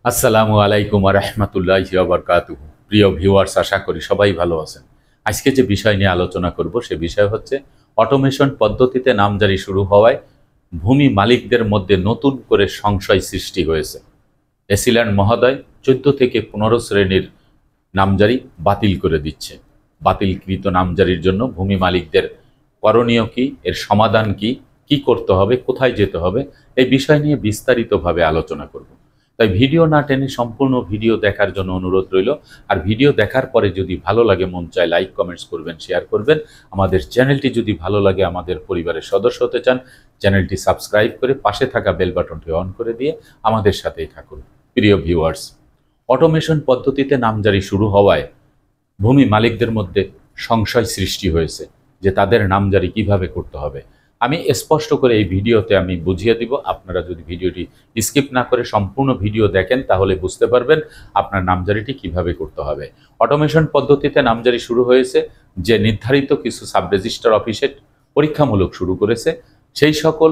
আসসালামু আলাইকুম ওয়া রাহমাতুল্লাহি ওয়া বারাকাতুহু। প্রিয় ভিউয়ার্স, আশা করি সবাই ভালো আছেন। আজকে যে বিষয় নিয়ে আলোচনা করব সে বিষয় হচ্ছে অটোমেশন পদ্ধতিতে নামজারি শুরু হওয়ায় ভূমি মালিকদের মধ্যে নতুন করে সংশয় সৃষ্টি হয়েছে। এসিল্যান্ড মহোদয় 14 থেকে 15 শ্রেণীর নামজারি বাতিল করে দিচ্ছে। বাতিলকৃত নামজারির জন্য ভূমি মালিকদের করণীয় কি, এর সমাধান কি, কি করতে হবে, কোথায় যেতে হবে, এই বিষয় নিয়ে বিস্তারিতভাবে আলোচনা করব। তাই ভিডিও না টেনে সম্পূর্ণ ভিডিও দেখার জন্য অনুরোধ রইল। আর ভিডিও দেখার পরে যদি ভালো লাগে, মন চায় লাইক কমেন্টস করবেন, শেয়ার করবেন। আমাদের চ্যানেলটি যদি ভালো লাগে, আমাদের পরিবারের সদস্য হতে চান, চ্যানেলটি সাবস্ক্রাইব করে পাশে থাকা বেল বাটনটি অন করে দিয়ে আমাদের সাথেই থাকুন। প্রিয় ভিউয়ার্স, অটোমেশন পদ্ধতিতে নামজারি শুরু হওয়ায় ভূমি মালিকদের মধ্যে সংশয় সৃষ্টি হয়েছে যে তাদের নামজারি কিভাবে করতে হবে। আমি স্পষ্ট করে এই ভিডিওতে আমি বুঝিয়ে দিব। আপনারা যদি ভিডিওটি স্কিপ না করে সম্পূর্ণ ভিডিও দেখেন তাহলে বুঝতে পারবেন আপনার নামজারিটি কিভাবে করতে হবে। অটোমেশন পদ্ধতিতে নামজারি শুরু হয়েছে যে নির্ধারিত কিছু সাব রেজিস্ট্রার অফিসে পরীক্ষামূলক শুরু করেছে। সেই সকল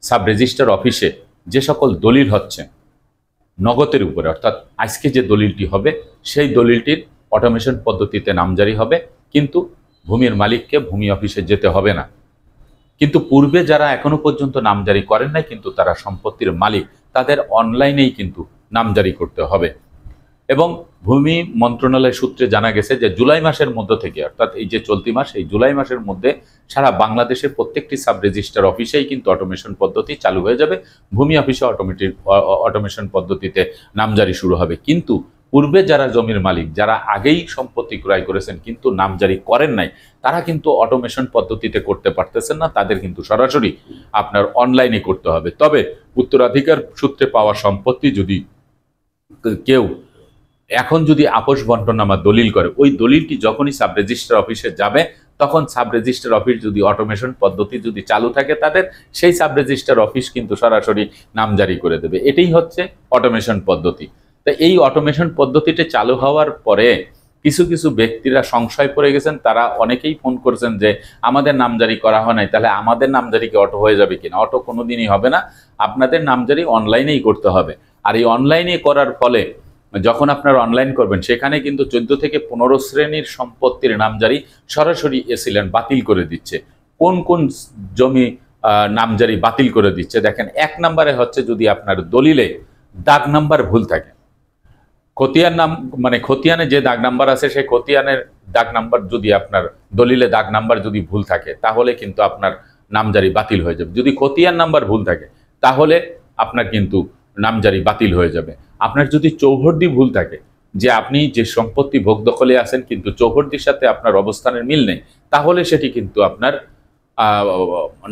সাব রেজিস্ট্রার অফিসে যে সকল দলিল হচ্ছে নগদের উপরে, অর্থাৎ আজকে যে দলিলটি হবে সেই দলিলটির অটোমেশন পদ্ধতিতে নামজারি হবে, কিন্তু ভূমির মালিককে ভূমি অফিসে যেতে হবে না। কিন্তু পূর্বে যারা এখনো পর্যন্ত নামজারি করেন নাই, কিন্তু তারা সম্পত্তির মালিক, তাদের অনলাইনেই কিন্তু নামজারি করতে হবে। এবং ভূমি মন্ত্রণালয় সূত্রে জানা গেছে যে জুলাই মাসের মধ্য থেকে, অর্থাৎ এই যে চলতি মাস, এই জুলাই মাসের মধ্যে সারা বাংলাদেশের প্রত্যেকটি সাব রেজিস্ট্রার অফিসেই কিন্তু অটোমেশন পদ্ধতি চালু হয়ে যাবে। ভূমি অফিসে অটোমেশন পদ্ধতিতে নামজারি শুরু হবে। কিন্তু পূর্বে যারা জমির মালিক, যারা আগেই সম্পত্তি ক্রয় করেছেন কিন্তু নামজারি করেন নাই, তারা কিন্তু অটোমেশন পদ্ধতিতে করতে পারতেছেন না। তাদের কিন্তু সরাসরি আপনার অনলাইনে করতে হবে। তবে উত্তরাধিকার সূত্রে পাওয়া সম্পত্তি যদি কেউ এখন যদি আপোষ বন্টনামা দলিল করে, ওই দলিলটি যখনই সাব রেজিস্ট্রার অফিসে যাবে, তখন সাব রেজিস্ট্রার অফিস যদি অটোমেশন পদ্ধতি যদি চালু থাকে তাদের, সেই সাব রেজিস্ট্রার অফিস কিন্তু সরাসরি নামজারি করে দেবে। এটাই হচ্ছে অটোমেশন পদ্ধতি। তো এই অটোমেশন পদ্ধতিতে চালু হওয়ার পরে কিছু কিছু ব্যক্তিরা সংশয় পড়ে গেছেন। তারা অনেকেই ফোন করেছেন যে আমাদের নামজারি করা হয় নাই, তাহলে আমাদের নামজারি কি অটো হয়ে যাবে কিনা? অটো কোনোদিনই হবে না, আপনাদের নামজারি অনলাইনেই করতে হবে। আর এই অনলাইনে করার ফলে যখন আপনারা অনলাইন করবেন, সেখানে কিন্তু 14 থেকে 15 শ্রেণীর সম্পত্তির নামজারি সরাসরি এসিল্যান্ড বাতিল করে দিচ্ছে। কোন কোন জমি নামজারি বাতিল করে দিচ্ছে দেখেন। 1 নম্বরে হচ্ছে যদি আপনার দলিলে দাগ নাম্বার ভুল থাকে, খতিয়ান নাম মানে খতিয়ানে যে দাগ নাম্বার আছে সেই খতিয়ানের দাগ নাম্বার যদি আপনার দলিলে দাগ নাম্বার যদি ভুল থাকে, তাহলে কিন্তু আপনার নামজারি বাতিল হয়ে যাবে। যদি খতিয়ান নাম্বার ভুল থাকে তাহলে আপনার কিন্তু নামজারি বাতিল হয়ে যাবে। আপনার যদি চৌহদ্দি ভুল থাকে, যে আপনি যে সম্পত্তি ভোগ দখলে আছেন কিন্তু চৌহদ্দির সাথে আপনার অবস্থানের মিল নেই, তাহলে সেটি কিন্তু আপনার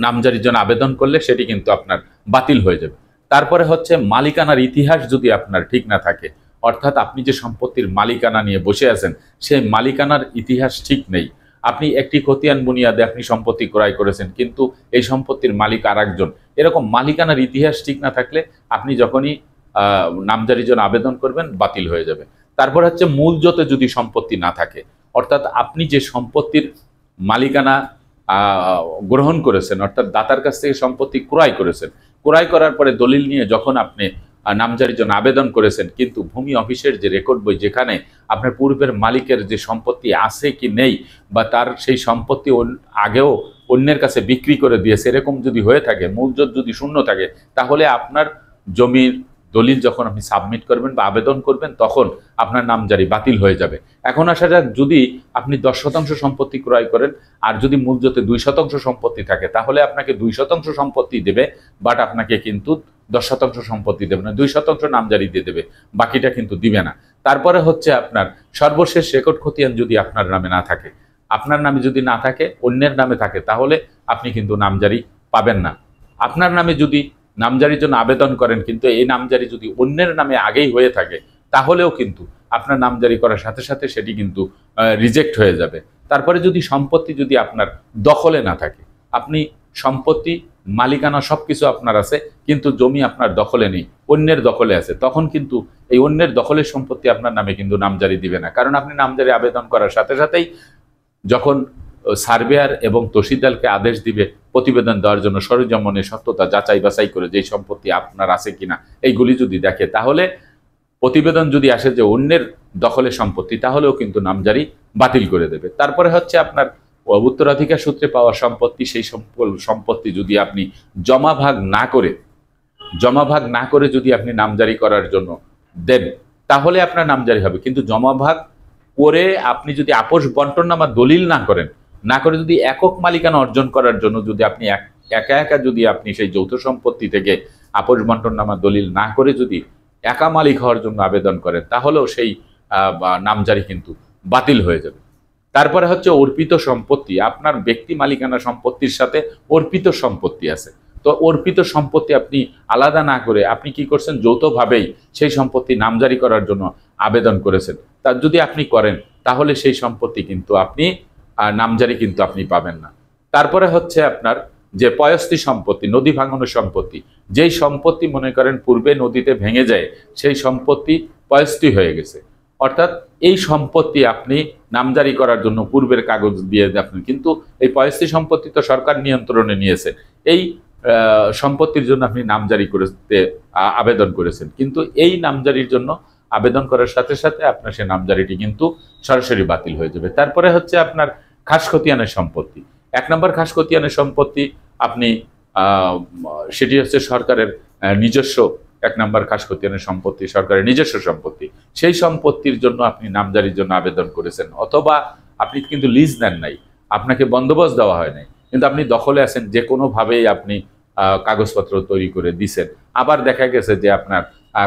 নামজারির জন্য আবেদন করলে সেটি কিন্তু আপনার বাতিল হয়ে যাবে। তারপরে হচ্ছে মালিকানার ইতিহাস যদি আপনার ঠিক না থাকে, অর্থাৎ আপনি যে সম্পত্তির মালিকানা নিয়ে বসে আছেন সেই মালিকানার ইতিহাস ঠিক নেই। আপনি একটি খতিয়ান বুনিয়াদে আপনি সম্পত্তি ক্রয় করেছেন কিন্তু এই সম্পত্তির মালিক আর একজন, এরকম মালিকানার ইতিহাস ঠিক না থাকলে আপনি যখনই নামজারির জন্য আবেদন করবেন বাতিল হয়ে যাবে। তারপর হচ্ছে মূলজতে যদি সম্পত্তি না থাকে, অর্থাৎ আপনি যে সম্পত্তির মালিকানা গ্রহণ করেছেন, অর্থাৎ দাতার কাছ থেকে সম্পত্তি ক্রয় করেছেন, ক্রয় করার পরে দলিল নিয়ে যখন আপনি নামজারির জন্য আবেদন করেছেন, কিন্তু ভূমি অফিসের যে রেকর্ড বই, যেখানে আপনার পূর্বের মালিকের যে সম্পত্তি আছে কি নেই, বা তার সেই সম্পত্তি আগেও অন্যের কাছে বিক্রি করে দিয়েছে, এরকম যদি হয়ে থাকে, মূলজত যদি শূন্য থাকে, তাহলে আপনার জমির দলিল যখন আপনি সাবমিট করবেন বা আবেদন করবেন, তখন আপনার নামজারি বাতিল হয়ে যাবে। এখন আসা যাক, যদি আপনি 10% সম্পত্তি ক্রয় করেন আর যদি মূলজতে 2% সম্পত্তি থাকে, তাহলে আপনাকে 2% সম্পত্তি দেবে, বাট আপনাকে কিন্তু 10% সম্পত্তি দেবে না, 2% নামজারি দিয়ে দেবে, বাকিটা কিন্তু দিবে না। তারপরে হচ্ছে আপনার সর্বশেষ রেকর্ড খতিয়ান যদি আপনার নামে না থাকে, আপনার নামে যদি না থাকে, অন্যের নামে থাকে, তাহলে আপনি কিন্তু নামজারি পাবেন না। আপনার নামে যদি নামজারির জন্য আবেদন করেন কিন্তু এই নামজারি যদি অন্যের নামে আগেই হয়ে থাকে, তাহলেও কিন্তু আপনার নামজারি করার সাথে সাথে সেটি কিন্তু রিজেক্ট হয়ে যাবে। তারপরে যদি সম্পত্তি যদি আপনার দখলে না থাকে, আপনি সম্পত্তি মালিকানা সব কিছু আপনার আছে কিন্তু জমি আপনার দখলে নেই, অন্যের দখলে আছে, তখন কিন্তু এই অন্যের দখলের সম্পত্তি আপনার নামে কিন্তু নামজারি দিবে না। কারণ আপনি নামজারি আবেদন করার সাথে সাথেই যখন সার্ভেয়ার এবং তহসিলদারকে আদেশ দিবে প্রতিবেদন দেওয়ার জন্য, সরেজমিনে সত্যতা যাচাই বাছাই করে যেই সম্পত্তি আপনার আছে কিনা এইগুলি যদি দেখে, তাহলে প্রতিবেদন যদি আসে যে অন্যের দখলে সম্পত্তি, তাহলেও কিন্তু নামজারি বাতিল করে দেবে। তারপরে হচ্ছে আপনার উত্তরাধিকার সূত্রে পাওয়া সম্পত্তি, সেই সম্পত্তি যদি আপনি জমাভাগ না করে যদি আপনি নামজারি করার জন্য দেন, তাহলে আপনার নামজারি হবে। কিন্তু জমাভাগ করে আপনি যদি আপোষ বন্টননামা দলিল না করে যদি একক মালিকানা অর্জন করার জন্য যদি আপনি একা যদি আপনি সেই যৌথ সম্পত্তি থেকে আপোষ বন্টননামা দলিল না করে যদি একা মালিক হওয়ার জন্য আবেদন করেন, তাহলেও সেই নামজারি কিন্তু বাতিল হয়ে যাবে। তারপরে হচ্ছে অর্পিত সম্পত্তি। আপনার ব্যক্তি মালিকানা সম্পত্তির সাথে অর্পিত সম্পত্তি আছে। তো অর্পিত সম্পত্তি আপনি আলাদা না করে আপনি কি করছেন, যৌথভাবেই সেই সম্পত্তি নামজারি করার জন্য আবেদন করেছেন। তা যদি আপনি করেন, তাহলে সেই সম্পত্তি কিন্তু আপনি নামজারি কিন্তু আপনি পাবেন না। তারপরে হচ্ছে আপনার যে পয়স্তি সম্পত্তি, নদী ভাঙনের সম্পত্তি, যেই সম্পত্তি মনে করেন পূর্বে নদীতে ভেঙে যায়, সেই সম্পত্তি পয়স্তি হয়ে গেছে, অর্থাৎ এই সম্পত্তি আপনি নামজারি করার জন্য পূর্বের কাগজ দিয়ে আপনি, কিন্তু এই পয়স্তি সম্পত্তি তো সরকার নিয়ন্ত্রণে নিয়েছে, এই সম্পত্তির জন্য আপনি নামজারি করতে আবেদন করেছেন, কিন্তু এই নামজারির জন্য আবেদন করার সাথে সাথে আপনার সে নামজারিটি কিন্তু সরাসরি বাতিল হয়ে যাবে। তারপরে হচ্ছে আপনার খাসখতিয়ানের সম্পত্তি। 1 নম্বর খাসখতিয়ানের সম্পত্তি আপনি সেটি হচ্ছে সরকারের নিজস্ব, 1 নম্বর খাসখতিয়ানের সম্পত্তি সরকারের নিজস্ব সম্পত্তি, সেই সম্পত্তির জন্য আপনি নামজারির জন্য আবেদন করেছেন, অথবা আপনি কিন্তু লিজ নেন নাই, আপনাকে বন্দোবস্ত দেওয়া হয় নাই, কিন্তু আপনি দখলে আছেন, যে কোনোভাবেই আপনি কাগজপত্র তৈরি করে দিছেন। আবার দেখা গেছে যে আপনার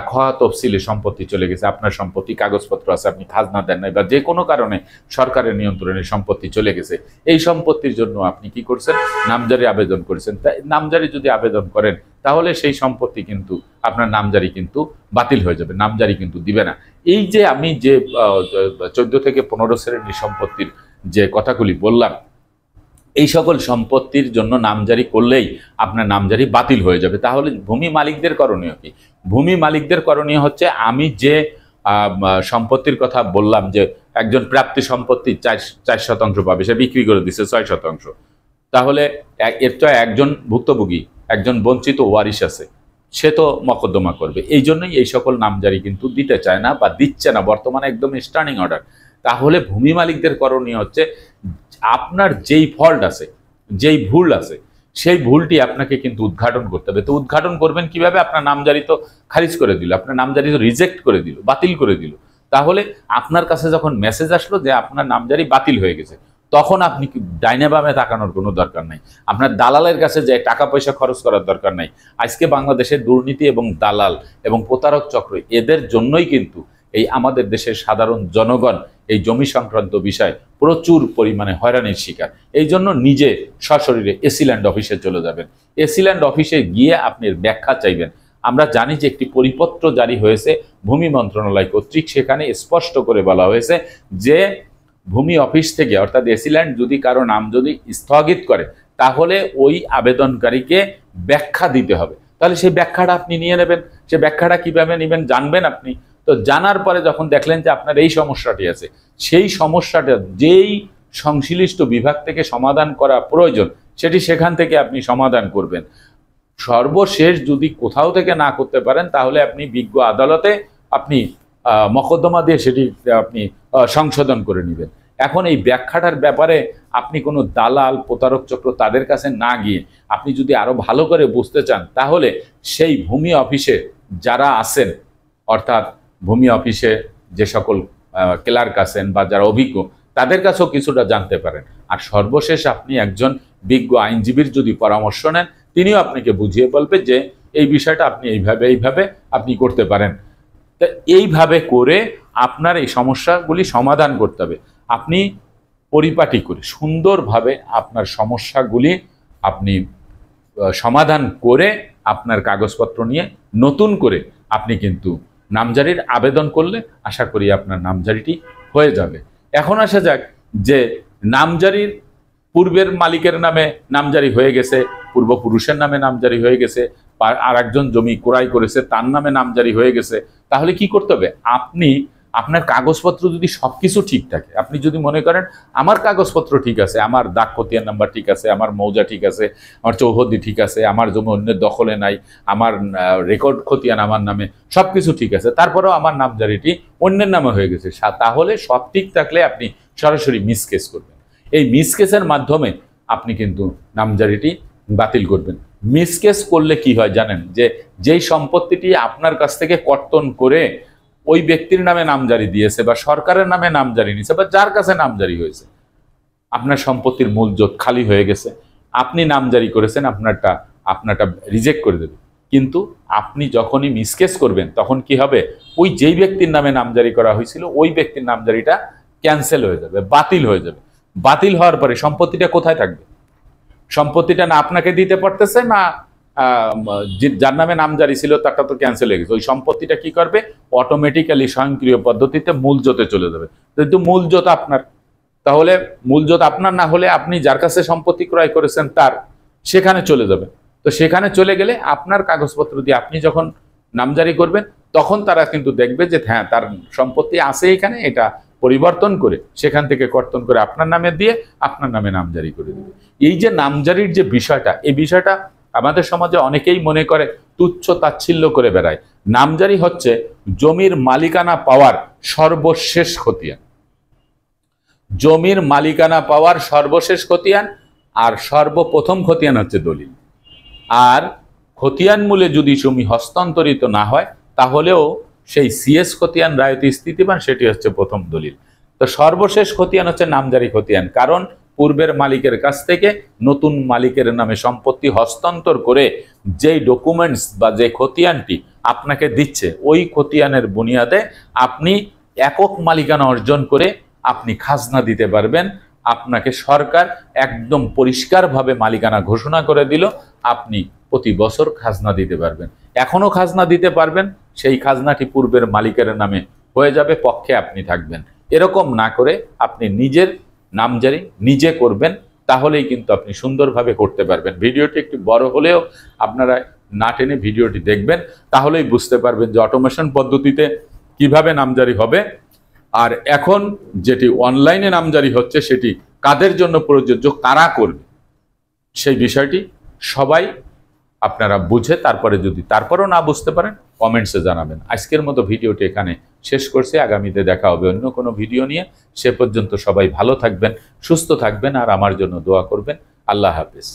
খোয়া তফসিলে সম্পত্তি চলে গেছে, আপনার সম্পত্তি কাগজপত্র আছে, আপনি খাজনা দেন নাই, বা যে কোনো কারণে সরকারের নিয়ন্ত্রণে সম্পত্তি চলে গেছে, এই সম্পত্তির জন্য আপনি কি করছেন, নামজারি আবেদন করেছেন। তাই নামজারি যদি আবেদন করেন, তাহলে সেই সম্পত্তি কিন্তু আপনার নামজারি কিন্তু বাতিল হয়ে যাবে, নামজারি কিন্তু দিবে না। এই যে আমি যে 14 থেকে 15 শ্রেণীর সম্পত্তির যে কথাগুলি বললাম, এই সকল সম্পত্তির জন্য নামজারি করলেই আপনার নামজারি বাতিল হয়ে যাবে। তাহলে ভূমি মালিকদের করণীয় কি? ভূমি মালিকদের করণীয় হচ্ছে, আমি যে সম্পত্তির কথা বললাম যে একজন প্রাপ্তি সম্পত্তি 4% পাবে, সে বিক্রি করে দিচ্ছে 6%, তাহলে এর তো একজন ভুক্তভোগী, একজন বঞ্চিত ওয়ারিশ আছে, সে তো মকদ্দমা করবে। এই জন্যই এই সকল নামজারি কিন্তু দিতে চায় না বা দিচ্ছে না, বর্তমানে একদম স্ট্যান্ডিং অর্ডার। তাহলে ভূমি মালিকদের করণীয় হচ্ছে, আপনার যেই ফল্ট আছে, যেই ভুল আছে, সেই ভুলটি আপনাকে কিন্তু উদ্ঘাটন করতে হবে। তো উদ্ঘাটন করবেন কিভাবে? আপনার নামজারি তো খারিজ করে দিল, আপনার নামজারি তো রিজেক্ট করে দিল, বাতিল করে দিল। তাহলে আপনার কাছে যখন মেসেজ আসলো যে আপনার নামজারি বাতিল হয়ে গেছে, তখন আপনি ডাইনে বামে তাকানোর কোনো দরকার নাই, আপনার দালালের কাছে যে টাকা পয়সা খরচ করার দরকার নাই। আজকে বাংলাদেশের দুর্নীতি এবং দালাল এবং প্রতারক চক্র, এদের জন্যই কিন্তু এই আমাদের দেশের সাধারণ জনগণ এই জমি সংক্রান্ত বিষয় প্রচুর পরিমাণে হয়রানির শিকার। এই জন্য নিজে সশরীরে এসিল্যান্ড অফিসে চলে যাবেন, এসিল্যান্ড অফিসে গিয়ে আপনি ব্যাখ্যা চাইবেন। আমরা জানি যে একটি পরিপত্র জারি হয়েছে ভূমি মন্ত্রণালয় কর্তৃক, সেখানে স্পষ্ট করে বলা হয়েছে যে ভূমি অফিস থেকে, অর্থাৎ এসিল্যান্ড যদি কারো নাম যদি স্থগিত করে, তাহলে ওই আবেদনকারীকে ব্যাখ্যা দিতে হবে। তাহলে সেই ব্যাখ্যাটা আপনি নিয়ে নেবেন। সে ব্যাখ্যাটা কিভাবে নেবেন জানবেন আপনি। তো জানার পরে যখন দেখলেন যে আপনার এই সমস্যাটি আছে, সেই সমস্যাটা যেই সংশ্লিষ্ট বিভাগ থেকে সমাধান করা প্রয়োজন, সেটি সেখান থেকে আপনি সমাধান করবেন। সর্বশেষ যদি কোথাও থেকে না করতে পারেন, তাহলে আপনি বিজ্ঞ আদালতে আপনি মকদ্দমা দিয়ে সেটি আপনি সংশোধন করে নেবেন। এখন এই ব্যাখ্যাটার ব্যাপারে আপনি কোনো দালাল, প্রতারক চক্র তাদের কাছে না গিয়ে আপনি যদি আরো ভালো করে বুঝতে চান, তাহলে সেই ভূমি অফিসে যারা আছেন, অর্থাৎ ভূমি অফিসে যে সকল ক্লার্ক আছেন বা যারা অভিজ্ঞ, তাদের কাছেও কিছুটা জানতে পারেন। আর সর্বশেষ আপনি একজন বিজ্ঞ আইনজীবীর যদি পরামর্শ নেন, তিনিও আপনাকে বুঝিয়ে বলবে যে এই বিষয়টা আপনি এইভাবে আপনি করতে পারেন। তা এইভাবে করে আপনার এই সমস্যাগুলি সমাধান করতে হবে। আপনি পরিপাটি করে সুন্দরভাবে আপনার সমস্যাগুলি আপনি সমাধান করে আপনার কাগজপত্র নিয়ে নতুন করে আপনি কিন্তু নামজারির আবেদন করলে আশা করি আপনার নামজারিটি হয়ে যাবে। এখন আসা যাক যে নামজারির পূর্বের মালিকের নামে নামজারি হয়ে গেছে, পূর্বপুরুষের নামে নামজারি হয়ে গেছে, আর একজন জমি ক্রয় করেছে তার নামে নামজারি হয়ে গেছে, তাহলে কি করতে হবে? আপনি আপনার কাগজপত্র যদি সবকিছু ঠিক থাকে, আপনি যদি মনে করেন আমার কাগজপত্র ঠিক আছে, আমার দাগ খতিয়ান নাম্বার ঠিক আছে, আমার মৌজা ঠিক আছে, আমার চৌহদ্দি ঠিক আছে, আমার জমি অন্যের দখলে নাই, আমার রেকর্ড খতিয়ান আমার নামে, সবকিছু ঠিক আছে, তারপরেও আমার নামজারিটি অন্যের নামে হয়ে গেছে, তাহলে সব ঠিক থাকলে আপনি সরাসরি মিসকেস করবেন। এই মিসকেসের মাধ্যমে আপনি কিন্তু নামজারিটি বাতিল করবেন। মিসকেস করলে কি হয় জানেন, যে যেই সম্পত্তিটি আপনার কাছ থেকে কর্তন করে ওই ব্যক্তির নামে নামজারি দিয়েছে বা সরকারের নামে নামজারি নিয়েছে বা যার কাছে নামজারি হয়েছে, আপনার সম্পত্তির মূল জোট খালি হয়ে গেছে, আপনি নামজারি করেছেন, আপনারটা রিজেক্ট করে দেবে। কিন্তু আপনি যখনই মিসকেস করবেন তখন কি হবে, ওই যেই ব্যক্তির নামে নামজারি করা হয়েছিল ওই ব্যক্তির নামজারিটা ক্যান্সেল হয়ে যাবে, বাতিল হয়ে যাবে। বাতিল হওয়ার পরে সম্পত্তিটা কোথায় থাকবে? সম্পত্তিটা না আপনাকে দিতে পারতেছে, না যার নামে নামজারি ছিল তারটা তো ক্যান্সেল হয়ে গেছে। ওই সম্পত্তিটা কি করবে, অটোমেটিক্যালি স্বয়ংক্রিয় পদ্ধতিতে মূলজোতে চলে যাবে। কিন্তু মূলজোত আপনার, তাহলে মূলজোত আপনার না হলে আপনি যার কাছে সম্পত্তি ক্রয় করেছেন তার, সেখানে চলে যাবে। তো সেখানে চলে গেলে আপনার কাগজপত্র দিয়ে আপনি যখন নামজারি করবেন তখন তারা কিন্তু দেখবে যে হ্যাঁ তার সম্পত্তি আছে এখানে, এটা পরিবর্তন করে সেখান থেকে কর্তন করে আপনার নামে দিয়ে আপনার নামে নামজারি করে দেবে। এই যে নামজারির যে বিষয়টা, এই বিষয়টা আমাদের সমাজে অনেকেই মনে করে তুচ্ছ তাচ্ছিল্য করে বেড়ায়। নামজারি হচ্ছে জমির মালিকানা পাওয়ার সর্বশেষ খতিয়ান। জমির মালিকানা পাওয়ার সর্বশেষ খতিয়ান, আর সর্বপ্রথম খতিয়ান হচ্ছে দলিল। আর খতিয়ান মূলে যদি জমি হস্তান্তরিত না হয় তাহলেও সেই সিএস খতিয়ান রায়তি স্থিতিবান, সেটি হচ্ছে প্রথম দলিল। তো সর্বশেষ খতিয়ান হচ্ছে নামজারি খতিয়ান, কারণ পূর্বের মালিকের কাছ থেকে নতুন মালিকের নামে সম্পত্তি হস্তান্তর করে যেই ডকুমেন্টস বা যে খতিয়ানটি আপনাকে দিচ্ছে, ওই খতিয়ানের বুনিয়াদে আপনি একক মালিকানা অর্জন করে আপনি খাজনা দিতে পারবেন। আপনাকে সরকার একদম পরিষ্কারভাবে মালিকানা ঘোষণা করে দিল, আপনি প্রতি বছর খাজনা দিতে পারবেন। এখনো খাজনা দিতে পারবেন, সেই খাজনাটি পূর্বের মালিকের নামে হয়ে যাবে, পক্ষে আপনি থাকবেন। এরকম না করে আপনি নিজের নামজারি নিজে করবেন, তাহলেই কিন্তু আপনি সুন্দরভাবে করতে পারবেন। ভিডিওটি একটু বড় হলেও আপনারা না টেনে ভিডিওটি দেখবেন, তাহলেই বুঝতে পারবেন যে অটোমেশন পদ্ধতিতে কিভাবে নামজারি হবে। আর এখন যেটি অনলাইনে নামজারি হচ্ছে সেটি কাদের জন্য প্রযোজ্য, কারা করবে, সেই বিষয়টি সবাই আপনারা বুঝে তারপরে, যদি তারপরেও না বুঝতে পারেন কমেন্টসে জানাবেন। আজকের মতো ভিডিওটি এখানে শেষ করছি, আগামীতে দেখা হবে অন্য কোনো ভিডিও নিয়ে। সে পর্যন্ত সবাই ভালো থাকবেন, সুস্থ থাকবেন, আর আমার জন্য দোয়া করবেন। আল্লাহ হাফেজ।